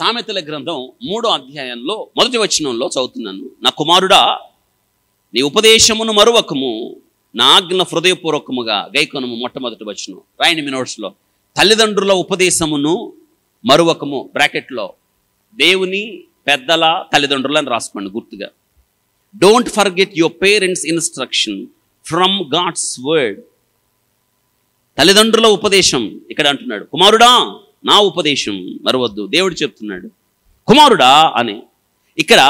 సామెతల గ్రంథం 3వ అధ్యాయంలో మొదటి వచనంలో చదువుతున్నాను. నా కుమారుడా, నీ ఉపదేశమును మరువకము, నా ఆజ్ఞ హృదయపూర్వకముగా గైకొనము. మొట్టమొదటి వచనం రాయండి మీ నోట్స్లో. తల్లిదండ్రుల ఉపదేశమును మరువకము, బ్రాకెట్లో దేవుని పెద్దల తల్లిదండ్రులు అని రాసుకోండి గుర్తుగా. Don't forget your parents instruction from God's word. తల్లిదండ్రుల ఉపదేశం ఇక్కడ అంటున్నాడు. కుమారుడా, నా ఉపదేశం మరవద్దు. దేవుడు చెప్తున్నాడు కుమారుడా అని. ఇక్కడ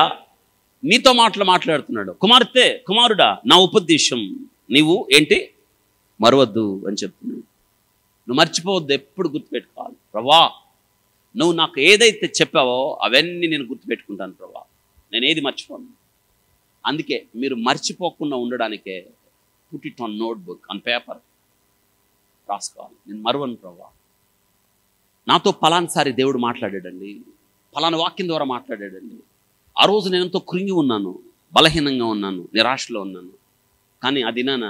నీతో మాట్లాడుతున్నాడు. కుమార్తె, కుమారుడా, నా ఉపదేశం నీవు ఏంటి మరవద్దు అని చెప్తున్నాడు. నువ్వు మర్చిపోవద్దు, ఎప్పుడు గుర్తుపెట్టుకోవాలి. ప్రభా, నువ్వు నాకు ఏదైతే చెప్పావో అవన్నీ నేను గుర్తుపెట్టుకుంటాను ప్రభా, నేను ఏది మర్చిపోను. అందుకే మీరు మర్చిపోకుండా ఉండడానికే put it on notebook, on paper రాసుకోవాలి. నేను మరవను ప్రభా. నాతో పలానాసారి దేవుడు మాట్లాడాడండి, పలానా వాక్యం ద్వారా మాట్లాడాడండి. ఆ రోజు నేను ఎంతో కృంగి ఉన్నాను, బలహీనంగా ఉన్నాను, నిరాశలో ఉన్నాను. కానీ ఆ దినాన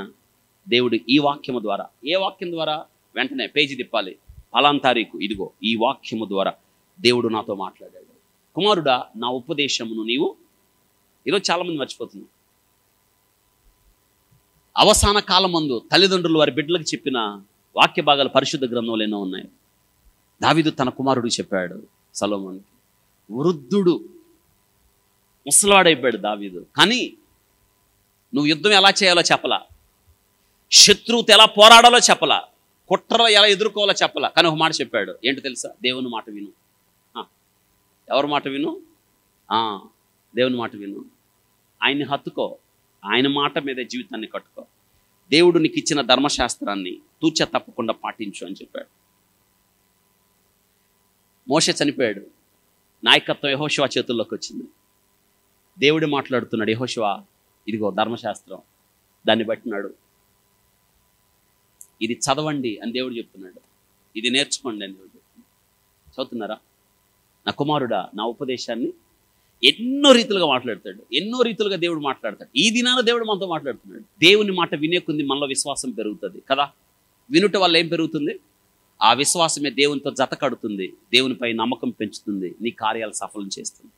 దేవుడు ఈ వాక్యము ద్వారా, ఏ వాక్యం ద్వారా, వెంటనే పేజీ తిప్పాలి, పలానా తారీఖు, ఇదిగో ఈ వాక్యము ద్వారా దేవుడు నాతో మాట్లాడాడు. కుమారుడా, నా ఉపదేశమును నీవు. ఈరోజు చాలామంది మర్చిపోతున్నారు. అవసాన కాలం ముందు తల్లిదండ్రులు వారి బిడ్డలకు చెప్పిన వాక్య భాగాలు పరిశుద్ధ గ్రంథంలో ఎన్నో ఉన్నాయి. దావీదు తన కుమారుడికి చెప్పాడు సొలొమోనుకి. వృద్ధుడు, ముసలివాడైపోయాడు దావీదు. కానీ నువ్వు యుద్ధం ఎలా చేయాలో చెప్పలా, శత్రువుతో ఎలా పోరాడాలో చెప్పలా, కుట్ర ఎలా ఎదుర్కోవాలో చెప్పలా. కానీ ఒక మాట చెప్పాడు. ఏంటి తెలుసా? దేవుని మాట విను. ఎవరి మాట విను? దేవుని మాట విను. ఆయన్ని హత్తుకో, ఆయన మాట మీద జీవితాన్ని కట్టుకో. దేవుడు నీకు ఇచ్చిన ధర్మశాస్త్రాన్ని తూచ తప్పకుండా పాటించు అని చెప్పాడు. మోషే చనిపోయాడు, నాయకత్వం యెహోషువ చేతుల్లోకి వచ్చింది. దేవుడు మాట్లాడుతున్నాడు. యెహోషువ, ఇదిగో ధర్మశాస్త్రం, దాన్ని బట్టినాడు, ఇది చదవండి అని దేవుడు చెప్తున్నాడు, ఇది నేర్చుకోండి అని దేవుడు చెప్తున్నాడు. చదువుతున్నారా? నా కుమారుడా, నా ఉపదేశాన్ని ఎన్నో రీతులుగా మాట్లాడతాడు, ఎన్నో రీతులుగా దేవుడు మాట్లాడతాడు. ఈ దినాన దేవుడు మనతో మాట్లాడుతున్నాడు. దేవుని మాట వినే కొద్ది మనలో విశ్వాసం పెరుగుతుంది కదా. వినుట వల్ల ఏం పెరుగుతుంది? ఆ విశ్వాసమే దేవునితో జత కడుతుంది, దేవునిపై నమ్మకం పెంచుతుంది, నీ కార్యాలు సఫలం చేస్తుంది.